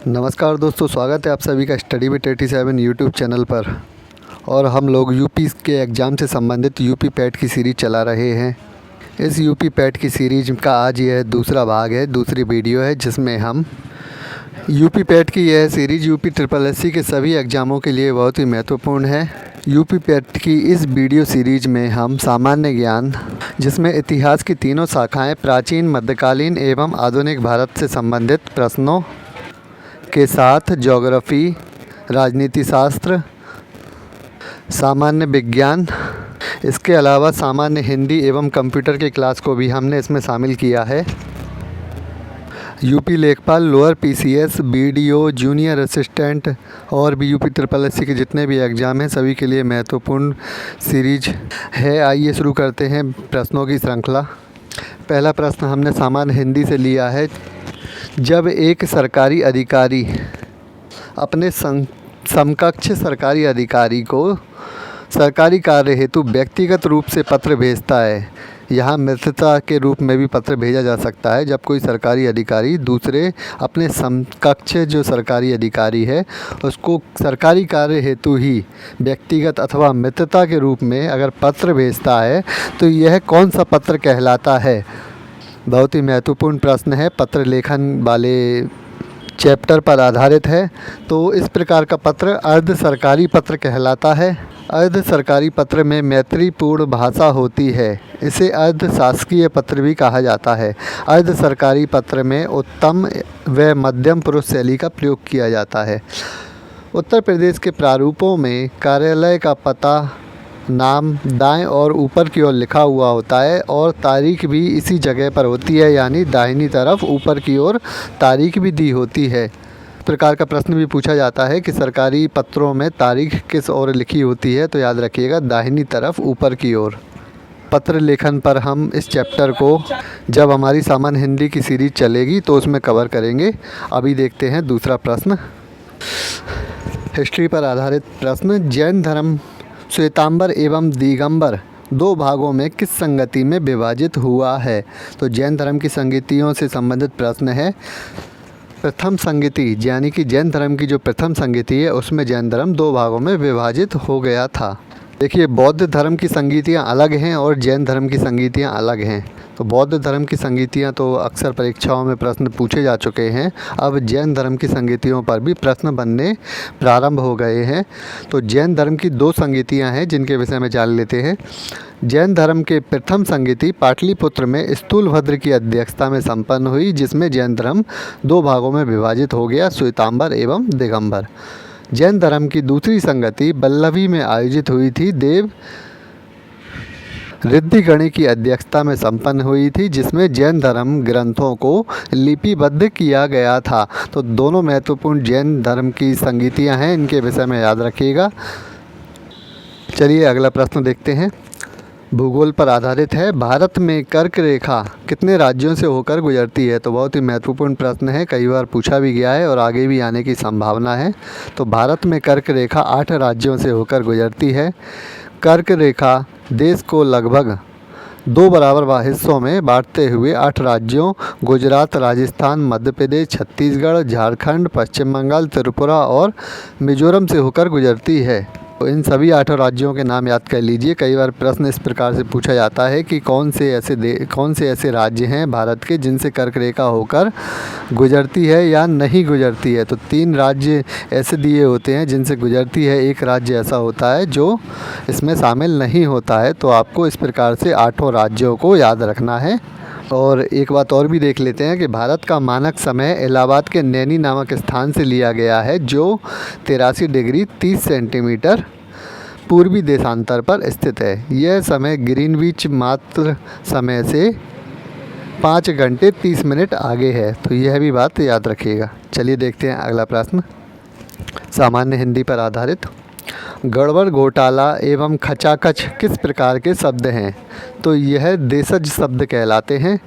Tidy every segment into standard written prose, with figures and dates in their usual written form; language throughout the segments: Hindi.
नमस्कार दोस्तों, स्वागत है आप सभी का स्टडी विद 87 यूट्यूब चैनल पर। और हम लोग यूपी के एग्ज़ाम से संबंधित यूपी पैट की सीरीज़ चला रहे हैं। इस यूपी पैट की सीरीज़ का आज यह दूसरा भाग है, दूसरी वीडियो है, जिसमें हम यूपी पैट की यह सीरीज़ यूपी ट्रिपल एससी के सभी एग्ज़ामों के लिए बहुत ही महत्वपूर्ण है। यूपी पैट की इस वीडियो सीरीज़ में हम सामान्य ज्ञान, जिसमें इतिहास की तीनों शाखाएं, प्राचीन, मध्यकालीन एवं आधुनिक भारत से संबंधित प्रश्नों के साथ ज्योग्राफी, राजनीति शास्त्र, सामान्य विज्ञान, इसके अलावा सामान्य हिंदी एवं कंप्यूटर के क्लास को भी हमने इसमें शामिल किया है। यूपी लेखपाल, lower PCS, BDO, junior assistant और भी यूपी ट्रिपल एससी के जितने भी एग्ज़ाम हैं सभी के लिए महत्वपूर्ण सीरीज है। आइए शुरू करते हैं प्रश्नों की श्रृंखला। पहला प्रश्न हमने सामान्य हिंदी से लिया है। जब एक सरकारी अधिकारी अपने समकक्ष सरकारी अधिकारी को सरकारी कार्य हेतु व्यक्तिगत रूप से पत्र भेजता है, यहाँ मित्रता के रूप में भी पत्र भेजा जा सकता है। जब कोई सरकारी अधिकारी दूसरे अपने समकक्ष जो सरकारी अधिकारी है उसको सरकारी कार्य हेतु ही व्यक्तिगत अथवा मित्रता के रूप में अगर पत्र भेजता है तो यह कौन सा पत्र कहलाता है? बहुत ही महत्वपूर्ण प्रश्न है, पत्र लेखन वाले चैप्टर पर आधारित है। तो इस प्रकार का पत्र अर्ध सरकारी पत्र कहलाता है। अर्ध सरकारी पत्र में मैत्रीपूर्ण भाषा होती है, इसे अर्ध शासकीय पत्र भी कहा जाता है। अर्ध सरकारी पत्र में उत्तम व मध्यम पुरुष शैली का प्रयोग किया जाता है। उत्तर प्रदेश के प्रारूपों में कार्यालय का पता, नाम दाएं और ऊपर की ओर लिखा हुआ होता है और तारीख भी इसी जगह पर होती है, यानी दाहिनी तरफ ऊपर की ओर तारीख भी दी होती है। इस प्रकार का प्रश्न भी पूछा जाता है कि सरकारी पत्रों में तारीख किस ओर लिखी होती है, तो याद रखिएगा दाहिनी तरफ ऊपर की ओर। पत्र लेखन पर हम इस चैप्टर को जब हमारी सामान्य हिंदी की सीरीज़ चलेगी तो उसमें कवर करेंगे। अभी देखते हैं दूसरा प्रश्न, हिस्ट्री पर आधारित प्रश्न। जैन धर्म श्वेतांबर एवं दिगंबर दो भागों में किस संगति में विभाजित हुआ है? तो जैन धर्म की संगतियों से संबंधित प्रश्न है। प्रथम संगति यानी कि जैन धर्म की जो प्रथम संगति है उसमें जैन धर्म दो भागों में विभाजित हो गया था। देखिए, बौद्ध धर्म की संगतियाँ अलग हैं और जैन धर्म की संगतियाँ अलग हैं। तो बौद्ध धर्म की संगतियाँ तो अक्सर परीक्षाओं में प्रश्न पूछे जा चुके हैं। अब जैन धर्म की संगतियों पर भी प्रश्न बनने प्रारंभ हो गए हैं। तो जैन धर्म की दो संगतियाँ हैं जिनके विषय में जान लेते हैं। जैन धर्म के प्रथम संगति पाटलिपुत्र में स्थूलभद्र की अध्यक्षता में संपन्न हुई, जिसमें जैन धर्म दो भागों में विभाजित हो गया, श्वेतांबर एवं दिगंबर। जैन धर्म की दूसरी संगति वल्लभी में आयोजित हुई थी, देव ऋद्धिगणि की अध्यक्षता में संपन्न हुई थी, जिसमें जैन धर्म ग्रंथों को लिपिबद्ध किया गया था। तो दोनों महत्वपूर्ण जैन धर्म की संगतियां हैं, इनके विषय में याद रखिएगा। चलिए अगला प्रश्न देखते हैं, भूगोल पर आधारित है। भारत में कर्क रेखा कितने राज्यों से होकर गुजरती है? तो बहुत ही महत्वपूर्ण प्रश्न है, कई बार पूछा भी गया है और आगे भी आने की संभावना है। तो भारत में कर्क रेखा 8 राज्यों से होकर गुजरती है। कर्क रेखा देश को लगभग 2 बराबर हिस्सों में बांटते हुए 8 राज्यों गुजरात, राजस्थान, मध्य प्रदेश, छत्तीसगढ़, झारखंड, पश्चिम बंगाल, त्रिपुरा और मिजोरम से होकर गुजरती है। तो इन सभी 8 राज्यों के नाम याद कर लीजिए। कई बार प्रश्न इस प्रकार से पूछा जाता है कि कौन से ऐसे राज्य हैं भारत के जिनसे कर्क रेखा होकर गुजरती है या नहीं गुजरती है। तो 3 राज्य ऐसे दिए होते हैं जिनसे गुजरती है, एक राज्य ऐसा होता है जो इसमें शामिल नहीं होता है। तो आपको इस प्रकार से 8 राज्यों को याद रखना है। और एक बात और भी देख लेते हैं कि भारत का मानक समय इलाहाबाद के नैनी नामक स्थान से लिया गया है, जो 83 डिग्री 30 सेंटीमीटर पूर्वी देशांतर पर स्थित है। यह समय ग्रीनविच मात्र समय से 5 घंटे 30 मिनट आगे है। तो यह भी बात याद रखिएगा। चलिए देखते हैं अगला प्रश्न, सामान्य हिंदी पर आधारित। गड़बड़, घोटाला एवं खचाखच किस प्रकार के शब्द हैं? तो यह देशज शब्द कहलाते हैं।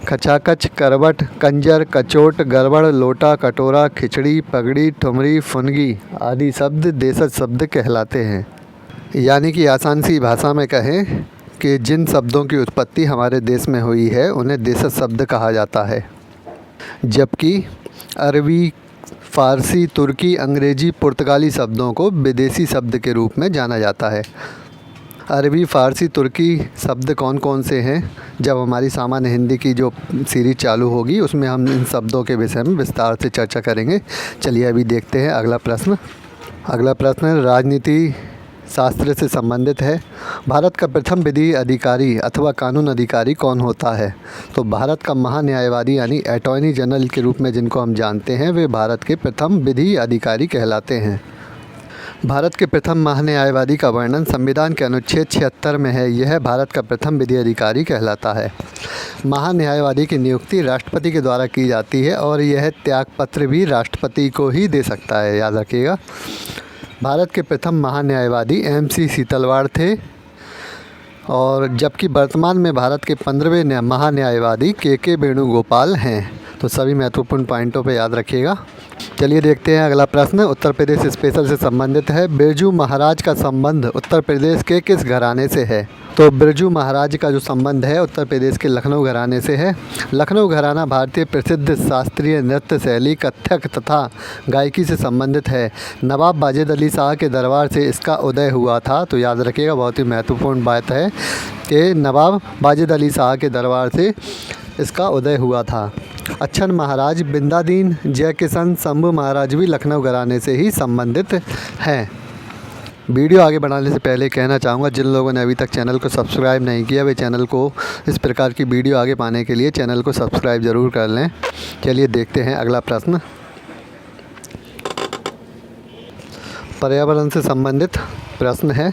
खचाखच, करवट, कंजर, कचोट, गड़बड़, लोटा, कटोरा, खिचड़ी, पगड़ी, ठुमरी, फुनगी आदि शब्द देशज शब्द कहलाते हैं। यानी कि आसान सी भाषा में कहें कि जिन शब्दों की उत्पत्ति हमारे देश में हुई है उन्हें देशज शब्द कहा जाता है। जबकि अरबी, फ़ारसी, तुर्की, अंग्रेज़ी, पुर्तगाली शब्दों को विदेशी शब्द के रूप में जाना जाता है। अरबी, फ़ारसी, तुर्की शब्द कौन कौन से हैं? जब हमारी सामान्य हिंदी की जो सीरीज़ चालू होगी उसमें हम इन शब्दों के विषय में विस्तार से चर्चा करेंगे। चलिए अभी देखते हैं अगला प्रश्न। अगला प्रश्न राजनीति शास्त्र से संबंधित है। भारत का प्रथम विधि अधिकारी अथवा कानून अधिकारी कौन होता है? तो भारत का महान्यायवादी यानी अटॉर्नी जनरल के रूप में जिनको हम जानते हैं वे भारत के प्रथम विधि अधिकारी कहलाते हैं। भारत के प्रथम महान्यायवादी का वर्णन संविधान के अनुच्छेद 76 में है। यह भारत का प्रथम विधि अधिकारी कहलाता है। महान्यायवादी की नियुक्ति राष्ट्रपति के द्वारा की जाती है और यह त्यागपत्र भी राष्ट्रपति को ही दे सकता है, याद रखिएगा। भारत के प्रथम महान्यायवादी MC सीतलवाड़ थे और जबकि वर्तमान में भारत के 15वें महान्यायवादी KK वेणुगोपाल हैं। तो सभी महत्वपूर्ण पॉइंटों पे याद रखिएगा। चलिए देखते हैं अगला प्रश्न उत्तर प्रदेश स्पेशल से संबंधित है। बिरजू महाराज का संबंध उत्तर प्रदेश के किस घराने से है? तो बिरजू महाराज का जो संबंध है उत्तर प्रदेश के लखनऊ घराने से है। लखनऊ घराना भारतीय प्रसिद्ध शास्त्रीय नृत्य शैली कथक तथा गायकी से संबंधित है। नवाब वाजिद अली शाह के दरबार से इसका उदय हुआ था। तो याद रखिएगा, बहुत ही महत्वपूर्ण बात है कि नवाब वाजिद अली शाह के दरबार से इसका उदय हुआ था। अच्छन महाराज, बिंदादीन, जयकिशन, शंभू महाराज भी लखनऊ घराने से ही संबंधित हैं। वीडियो आगे बढ़ाने से पहले कहना चाहूँगा जिन लोगों ने अभी तक चैनल को सब्सक्राइब नहीं किया वे चैनल को इस प्रकार की वीडियो आगे पाने के लिए चैनल को सब्सक्राइब ज़रूर कर लें। चलिए देखते हैं अगला प्रश्न। पर्यावरण से संबंधित प्रश्न है।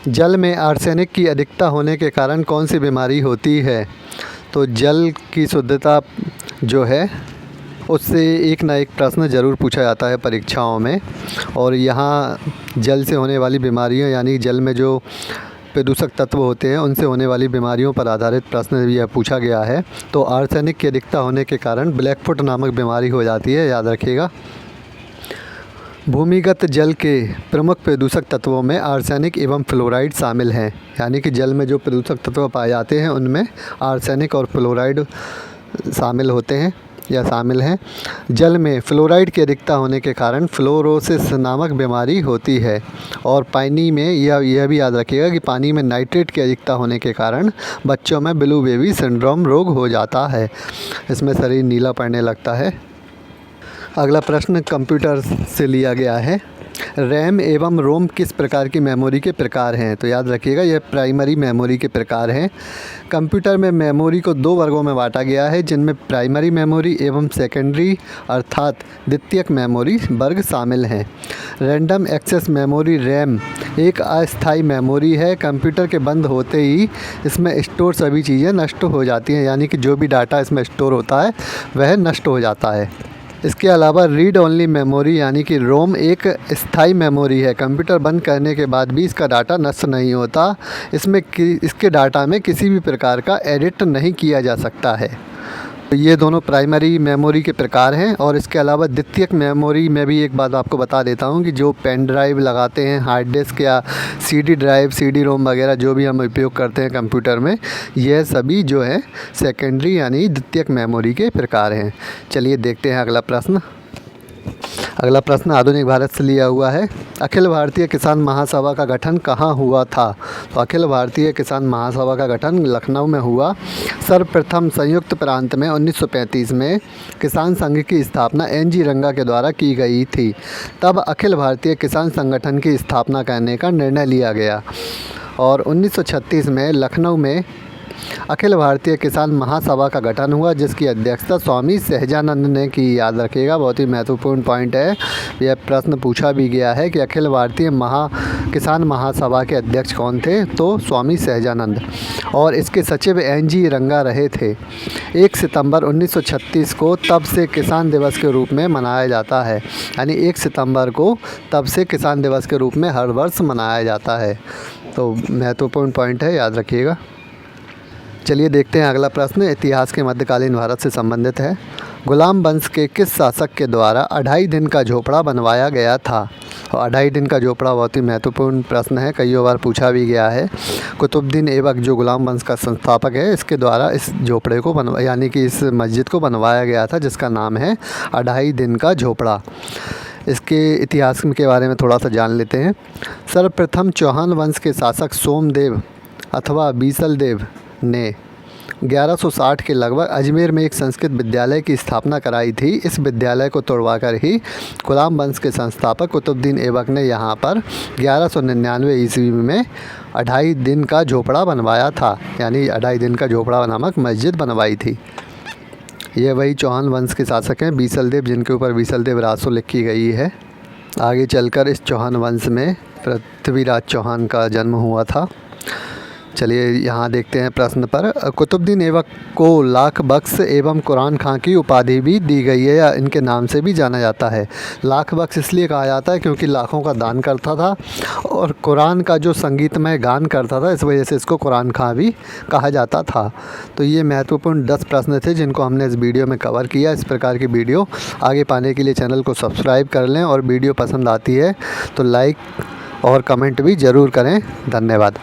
जल में आर्सेनिक की अधिकता होने के कारण कौन सी बीमारी होती है? तो जल की शुद्धता जो है उससे एक ना एक प्रश्न ज़रूर पूछा जाता है परीक्षाओं में, और यहाँ जल से होने वाली बीमारियों यानी जल में जो प्रदूषक तत्व होते हैं उनसे होने वाली बीमारियों पर आधारित प्रश्न यह पूछा गया है। तो आर्सेनिक की अधिकता होने के कारण ब्लैकफुट नामक बीमारी हो जाती है, याद रखिएगा। भूमिगत जल के प्रमुख प्रदूषक तत्वों में आर्सेनिक एवं फ्लोराइड शामिल हैं, यानी कि जल में जो प्रदूषक तत्व पाए जाते हैं उनमें आर्सेनिक और फ्लोराइड शामिल होते हैं या शामिल हैं। जल में फ्लोराइड की अधिकता होने के कारण फ्लोरोसिस नामक बीमारी होती है। और पानी में यह भी याद रखिएगा कि पानी में नाइट्रेट की अधिकता होने के कारण बच्चों में ब्लू बेबी सिंड्रोम रोग हो जाता है। इसमें शरीर नीला पड़ने लगता है। अगला प्रश्न कंप्यूटर से लिया गया है। रैम एवं रोम किस प्रकार की मेमोरी के प्रकार हैं? तो याद रखिएगा यह प्राइमरी मेमोरी के प्रकार हैं। कंप्यूटर में मेमोरी को दो वर्गों में बांटा गया है जिनमें प्राइमरी मेमोरी एवं सेकेंडरी अर्थात द्वितीयक मेमोरी वर्ग शामिल हैं। रैंडम एक्सेस मेमोरी रैम एक अस्थायी मेमोरी है। कंप्यूटर के बंद होते ही इसमें स्टोर सभी चीज़ें नष्ट हो जाती हैं, यानी कि जो भी डाटा इसमें स्टोर होता है वह नष्ट हो जाता है। इसके अलावा रीड ओनली मेमोरी यानी कि रोम एक स्थायी मेमोरी है। कंप्यूटर बंद करने के बाद भी इसका डाटा नष्ट नहीं होता। इसके डाटा में किसी भी प्रकार का एडिट नहीं किया जा सकता है। तो ये दोनों प्राइमरी मेमोरी के प्रकार हैं। और इसके अलावा द्वितीयक मेमोरी में भी एक बात आपको बता देता हूँ कि जो पेन ड्राइव लगाते हैं, हार्ड डिस्क या CD ड्राइव, CD रोम वगैरह जो भी हम उपयोग करते हैं कंप्यूटर में, यह सभी जो है सेकेंडरी यानी द्वितीयक मेमोरी के प्रकार हैं। चलिए देखते हैं अगला प्रश्न। अगला प्रश्न आधुनिक भारत से लिया हुआ है। अखिल भारतीय किसान महासभा का गठन कहाँ हुआ था? तो अखिल भारतीय किसान महासभा का गठन लखनऊ में हुआ। सर्वप्रथम संयुक्त प्रांत में 1935 में किसान संघ की स्थापना NG रंगा के द्वारा की गई थी। तब अखिल भारतीय किसान संगठन की स्थापना करने का निर्णय लिया गया और 1936 में लखनऊ में अखिल भारतीय किसान महासभा का गठन हुआ जिसकी अध्यक्षता स्वामी सहजानंद ने की। याद रखिएगा, बहुत ही महत्वपूर्ण पॉइंट है। यह प्रश्न पूछा भी गया है कि अखिल भारतीय किसान महासभा के अध्यक्ष कौन थे? तो स्वामी सहजानंद। और इसके सचिव NG रंगा रहे थे। 1 सितंबर 1936 को तब से किसान दिवस के रूप में मनाया जाता है, यानी 1 सितंबर को तब से किसान दिवस के रूप में हर वर्ष मनाया जाता है। तो महत्वपूर्ण पॉइंट है, याद रखिएगा। चलिए देखते हैं अगला प्रश्न इतिहास के मध्यकालीन भारत से संबंधित है। गुलाम वंश के किस शासक के द्वारा 2.5 दिन का झोपड़ा बनवाया गया था? अढ़ाई दिन का झोपड़ा बहुत ही महत्वपूर्ण प्रश्न है, कई बार पूछा भी गया है। कुतुबुद्दीन ऐबक जो गुलाम वंश का संस्थापक है, इसके द्वारा इस झोपड़े को यानी कि इस मस्जिद को बनवाया गया था, जिसका नाम है अढ़ाई दिन का झोपड़ा। इसके इतिहास के बारे में थोड़ा सा जान लेते हैं। सर्वप्रथम चौहान वंश के शासक सोमदेव अथवा बीसलदेव ने 1160 के लगभग अजमेर में एक संस्कृत विद्यालय की स्थापना कराई थी। इस विद्यालय को तोड़वाकर ही गुलाम वंश के संस्थापक कुतुबुद्दीन ऐबक ने यहाँ पर 1199 ईस्वी में अढ़ाई दिन का झोपड़ा बनवाया था, यानी अढ़ाई दिन का झोपड़ा नामक मस्जिद बनवाई थी। ये वही चौहान वंश के शासक हैं बीसलदेव, जिनके ऊपर बीसलदेव रासो लिखी गई है। आगे चलकर इस चौहान वंश में पृथ्वीराज चौहान का जन्म हुआ था। चलिए यहाँ देखते हैं प्रश्न पर। कुतुबुद्दीन ऐबक को लाख बख्श एवं कुरान खां की उपाधि भी दी गई है, या इनके नाम से भी जाना जाता है। लाख बख्श इसलिए कहा जाता है क्योंकि लाखों का दान करता था, और कुरान का जो संगीतमय गान करता था, इस वजह से इसको कुरान खां भी कहा जाता था। तो ये महत्वपूर्ण 10 प्रश्न थे जिनको हमने इस वीडियो में कवर किया। इस प्रकार की वीडियो आगे पाने के लिए चैनल को सब्सक्राइब कर लें, और वीडियो पसंद आती है तो लाइक और कमेंट भी ज़रूर करें। धन्यवाद।